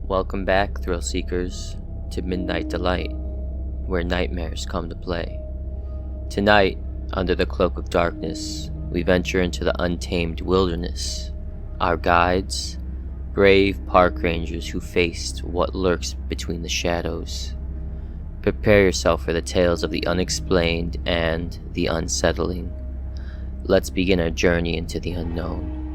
Welcome back, thrill seekers, to Midnight Delight, where nightmares come to play. Tonight, under the cloak of darkness, we venture into the untamed wilderness. Our guides, brave park rangers who faced what lurks between the shadows. Prepare yourself for the tales of the unexplained and the unsettling. Let's begin our journey into the unknown.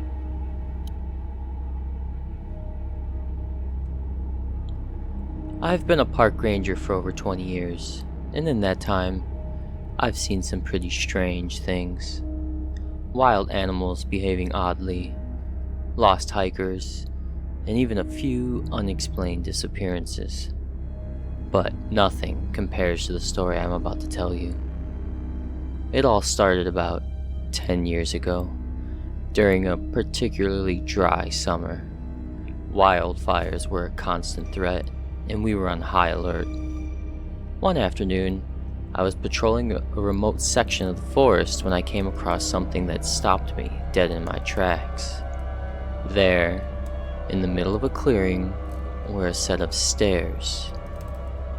I've been a park ranger for over 20 years, and in that time, I've seen some pretty strange things. Wild animals behaving oddly, lost hikers, and even a few unexplained disappearances. But nothing compares to the story I'm about to tell you. It all started about 10 years ago, during a particularly dry summer. Wildfires were a constant threat, and we were on high alert. One afternoon, I was patrolling a remote section of the forest when I came across something that stopped me dead in my tracks. There, in the middle of a clearing, were a set of stairs.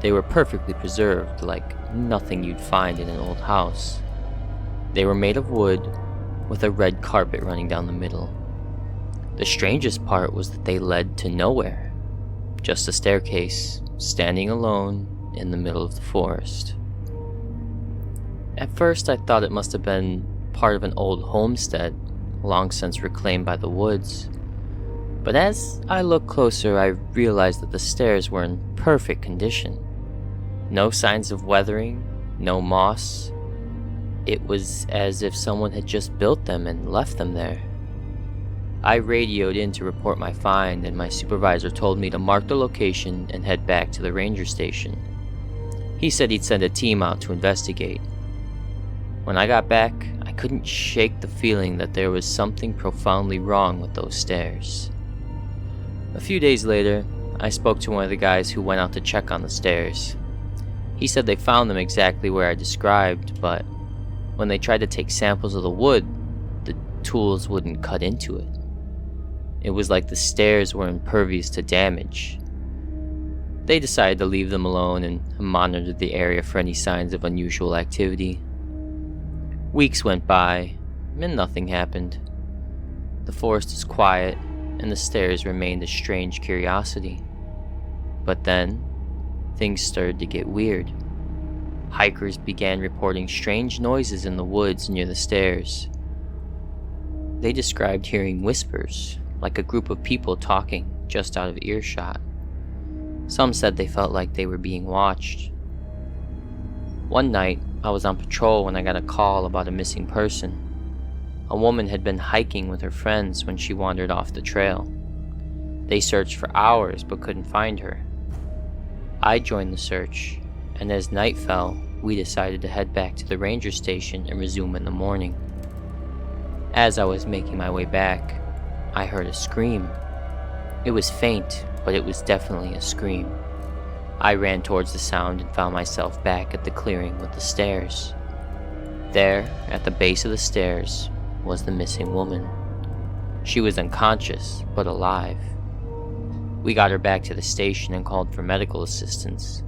They were perfectly preserved, like nothing you'd find in an old house. They were made of wood, with a red carpet running down the middle. The strangest part was that they led to nowhere. Just a staircase, standing alone in the middle of the forest. At first I thought it must have been part of an old homestead, long since reclaimed by the woods. But as I looked closer, I realized that the stairs were in perfect condition. No signs of weathering, no moss. It was as if someone had just built them and left them there. I radioed in to report my find, and my supervisor told me to mark the location and head back to the ranger station. He said he'd send a team out to investigate. When I got back, I couldn't shake the feeling that there was something profoundly wrong with those stairs. A few days later, I spoke to one of the guys who went out to check on the stairs. He said they found them exactly where I described, but when they tried to take samples of the wood, the tools wouldn't cut into it. It was like the stairs were impervious to damage. They decided to leave them alone and monitored the area for any signs of unusual activity. Weeks went by, and nothing happened. The forest was quiet, and the stairs remained a strange curiosity. But then, things started to get weird. Hikers began reporting strange noises in the woods near the stairs. They described hearing whispers, like a group of people talking just out of earshot. Some said they felt like they were being watched. One night, I was on patrol when I got a call about a missing person. A woman had been hiking with her friends when she wandered off the trail. They searched for hours but couldn't find her. I joined the search, and as night fell, we decided to head back to the ranger station and resume in the morning. As I was making my way back, I heard a scream. It was faint, but it was definitely a scream. I ran towards the sound and found myself back at the clearing with the stairs. There, at the base of the stairs, was the missing woman. She was unconscious, but alive. We got her back to the station and called for medical assistance.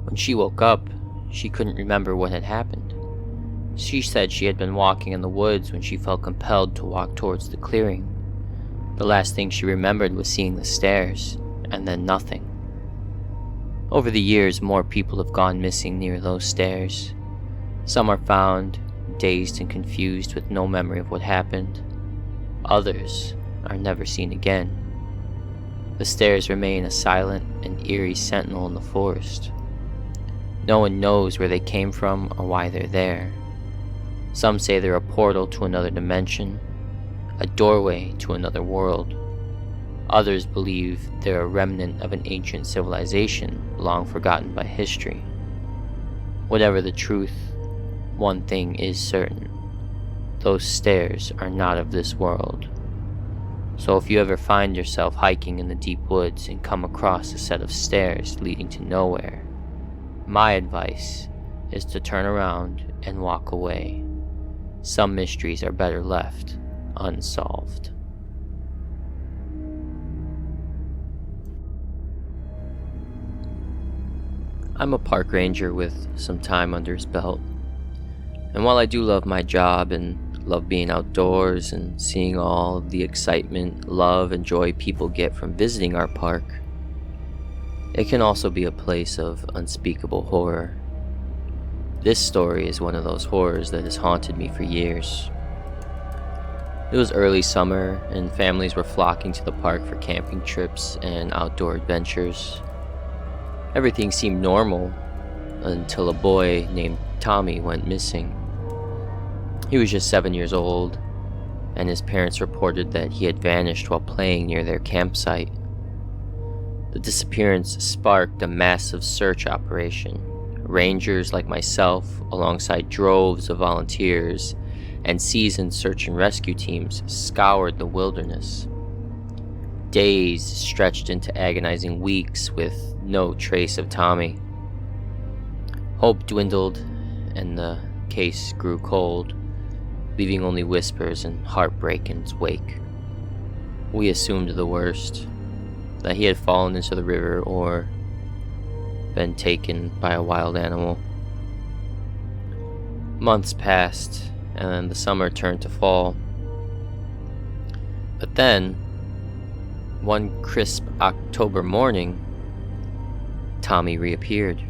When she woke up, she couldn't remember what had happened. She said she had been walking in the woods when she felt compelled to walk towards the clearing. The last thing she remembered was seeing the stairs, and then nothing. Over the years, more people have gone missing near those stairs. Some are found, dazed and confused with no memory of what happened. Others are never seen again. The stairs remain a silent and eerie sentinel in the forest. No one knows where they came from or why they're there. Some say they're a portal to another dimension, a doorway to another world. Others believe they're a remnant of an ancient civilization long forgotten by history. Whatever the truth, one thing is certain. Those stairs are not of this world. So if you ever find yourself hiking in the deep woods and come across a set of stairs leading to nowhere, my advice is to turn around and walk away. Some mysteries are better left unsolved. I'm a park ranger with some time under his belt. And while I do love my job and love being outdoors and seeing all of the excitement, love, and joy people get from visiting our park, it can also be a place of unspeakable horror. This story is one of those horrors that has haunted me for years. It was early summer, and families were flocking to the park for camping trips and outdoor adventures. Everything seemed normal until a boy named Tommy went missing. He was just 7 years old, and his parents reported that he had vanished while playing near their campsite. The disappearance sparked a massive search operation. Rangers like myself, alongside droves of volunteers and seasoned search and rescue teams, scoured the wilderness. Days stretched into agonizing weeks with no trace of Tommy. Hope dwindled, and the case grew cold, leaving only whispers and heartbreak in its wake. We assumed the worst, that he had fallen into the river or been taken by a wild animal. Months passed, and the summer turned to fall. But then, one crisp October morning, Tommy reappeared.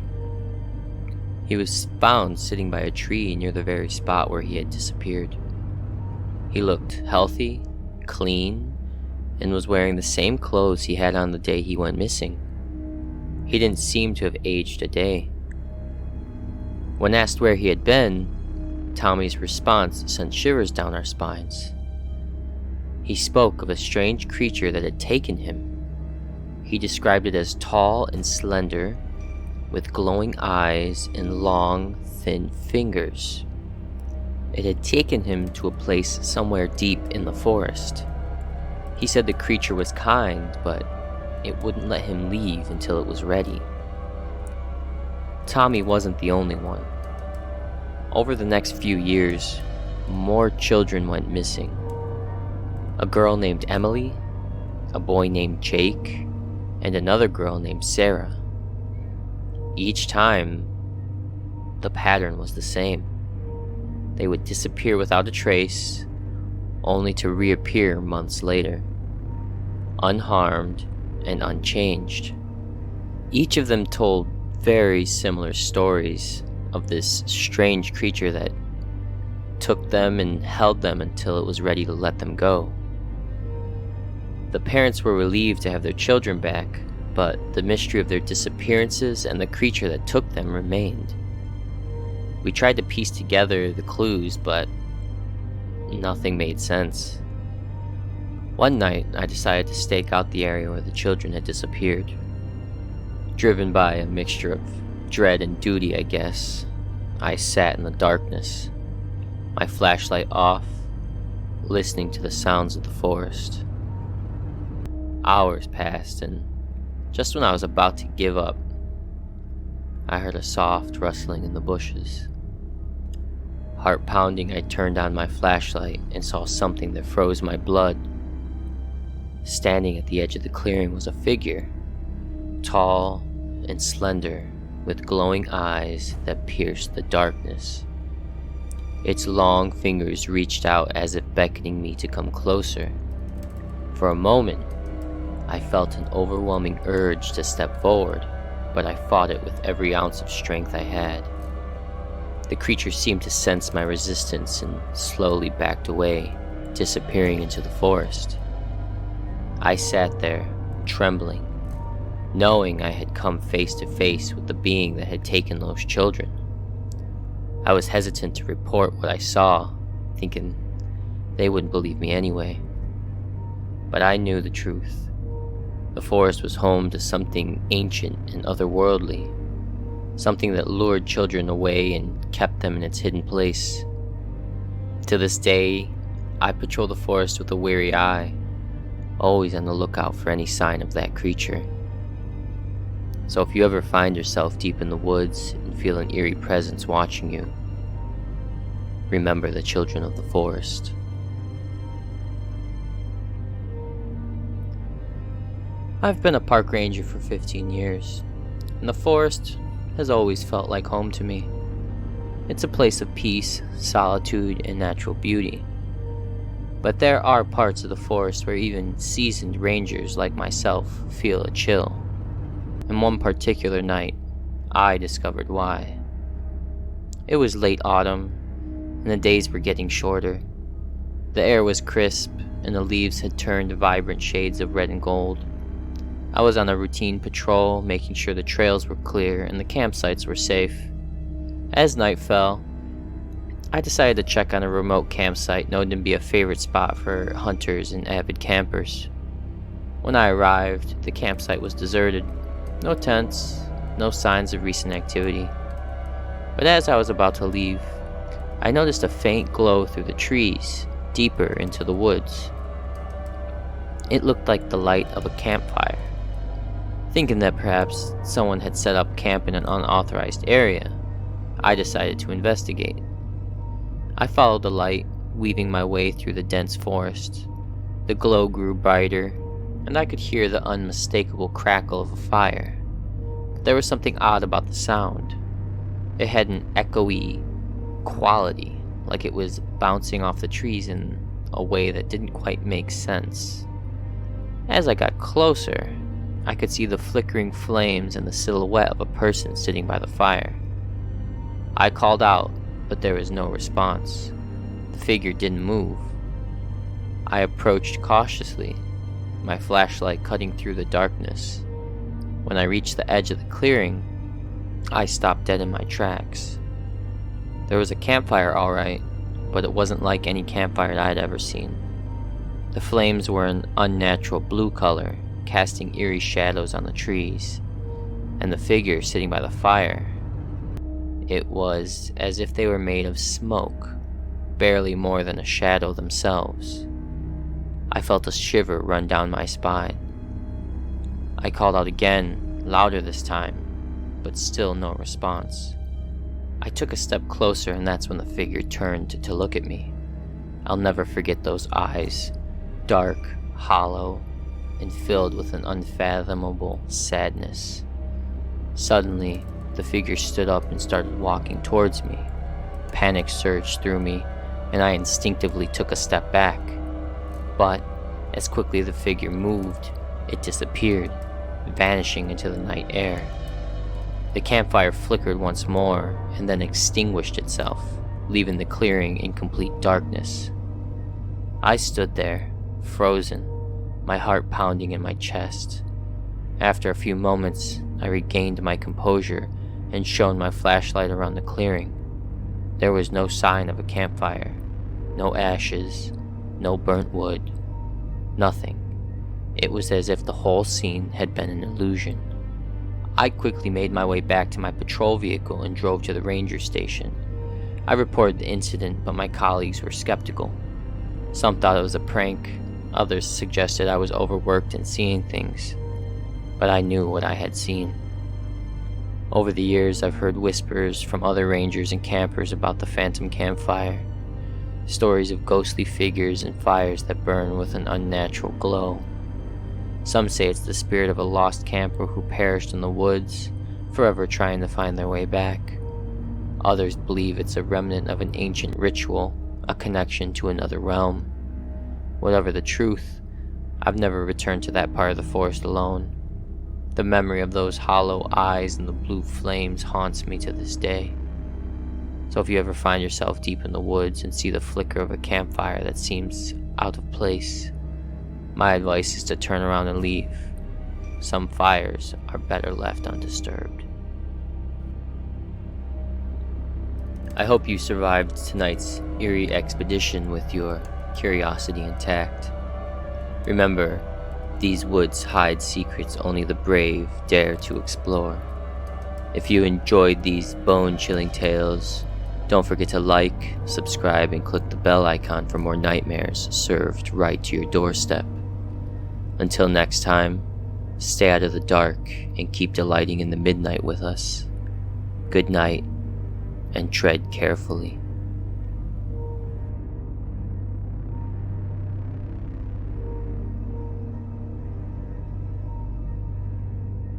He was found sitting by a tree near the very spot where he had disappeared. He looked healthy, clean, and was wearing the same clothes he had on the day he went missing. He didn't seem to have aged a day. When asked where he had been, Tommy's response sent shivers down our spines. He spoke of a strange creature that had taken him. He described it as tall and slender, with glowing eyes and long, thin fingers. It had taken him to a place somewhere deep in the forest. He said the creature was kind, but it wouldn't let him leave until it was ready. Tommy wasn't the only one. Over the next few years, more children went missing. A girl named Emily, a boy named Jake, and another girl named Sarah. Each time, the pattern was the same. They would disappear without a trace, only to reappear months later, unharmed and unchanged. Each of them told very similar stories of this strange creature that took them and held them until it was ready to let them go. The parents were relieved to have their children back, but the mystery of their disappearances and the creature that took them remained. We tried to piece together the clues, but nothing made sense. One night, I decided to stake out the area where the children had disappeared. Driven by a mixture of dread and duty, I guess, I sat in the darkness, my flashlight off, listening to the sounds of the forest. Hours passed, and just when I was about to give up, I heard a soft rustling in the bushes. Heart pounding, I turned on my flashlight and saw something that froze my blood. Standing at the edge of the clearing was a figure, tall and slender, with glowing eyes that pierced the darkness. Its long fingers reached out as if beckoning me to come closer. For a moment, I felt an overwhelming urge to step forward, but I fought it with every ounce of strength I had. The creature seemed to sense my resistance and slowly backed away, disappearing into the forest. I sat there, trembling, knowing I had come face to face with the being that had taken those children. I was hesitant to report what I saw, thinking they wouldn't believe me anyway. But I knew the truth. The forest was home to something ancient and otherworldly, something that lured children away and kept them in its hidden place. To this day, I patrol the forest with a wary eye, always on the lookout for any sign of that creature. So if you ever find yourself deep in the woods and feel an eerie presence watching you, remember the children of the forest. I've been a park ranger for 15 years, and the forest, has always felt like home to me. It's a place of peace, solitude, and natural beauty. But there are parts of the forest where even seasoned rangers like myself feel a chill. And one particular night, I discovered why. It was late autumn, and the days were getting shorter. The air was crisp, and the leaves had turned vibrant shades of red and gold. I was on a routine patrol, making sure the trails were clear and the campsites were safe. As night fell, I decided to check on a remote campsite known to be a favorite spot for hunters and avid campers. When I arrived, the campsite was deserted. No tents, no signs of recent activity. But as I was about to leave, I noticed a faint glow through the trees, deeper into the woods. It looked like the light of a campfire. Thinking that perhaps someone had set up camp in an unauthorized area, I decided to investigate. I followed the light, weaving my way through the dense forest. The glow grew brighter, and I could hear the unmistakable crackle of a fire. But there was something odd about the sound. It had an echoey quality, like it was bouncing off the trees in a way that didn't quite make sense. As I got closer, I could see the flickering flames and the silhouette of a person sitting by the fire. I called out, but there was no response. The figure didn't move. I approached cautiously, my flashlight cutting through the darkness. When I reached the edge of the clearing, I stopped dead in my tracks. There was a campfire, all right, but it wasn't like any campfire I'd ever seen. The flames were an unnatural blue color, casting eerie shadows on the trees, and the figure sitting by the fire, it was as if they were made of smoke, barely more than a shadow themselves. I felt a shiver run down my spine. I called out again, louder this time, but still no response. I took a step closer, and that's when the figure turned to look at me. I'll never forget those eyes, dark, hollow, and filled with an unfathomable sadness. Suddenly, the figure stood up and started walking towards me. Panic surged through me, and I instinctively took a step back. But, as quickly the figure moved, it disappeared, vanishing into the night air. The campfire flickered once more, and then extinguished itself, leaving the clearing in complete darkness. I stood there, frozen, my heart pounding in my chest. After a few moments, I regained my composure and shone my flashlight around the clearing. There was no sign of a campfire, no ashes, no burnt wood, nothing. It was as if the whole scene had been an illusion. I quickly made my way back to my patrol vehicle and drove to the ranger station. I reported the incident, but my colleagues were skeptical. Some thought it was a prank, others suggested I was overworked and seeing things. But I knew what I had seen. Over the years, I've heard whispers from other rangers and campers about the phantom campfire, stories of ghostly figures and fires that burn with an unnatural glow. Some say it's the spirit of a lost camper who perished in the woods, forever trying to find their way back. Others believe it's a remnant of an ancient ritual, a connection to another realm. Whatever the truth, I've never returned to that part of the forest alone. The memory of those hollow eyes and the blue flames haunts me to this day. So if you ever find yourself deep in the woods and see the flicker of a campfire that seems out of place, my advice is to turn around and leave. Some fires are better left undisturbed. I hope you survived tonight's eerie expedition with your curiosity intact. Remember, these woods hide secrets only the brave dare to explore. If you enjoyed these bone-chilling tales, don't forget to like, subscribe, and click the bell icon for more nightmares served right to your doorstep. Until next time, stay out of the dark and keep delighting in the midnight with us. Good night, and tread carefully.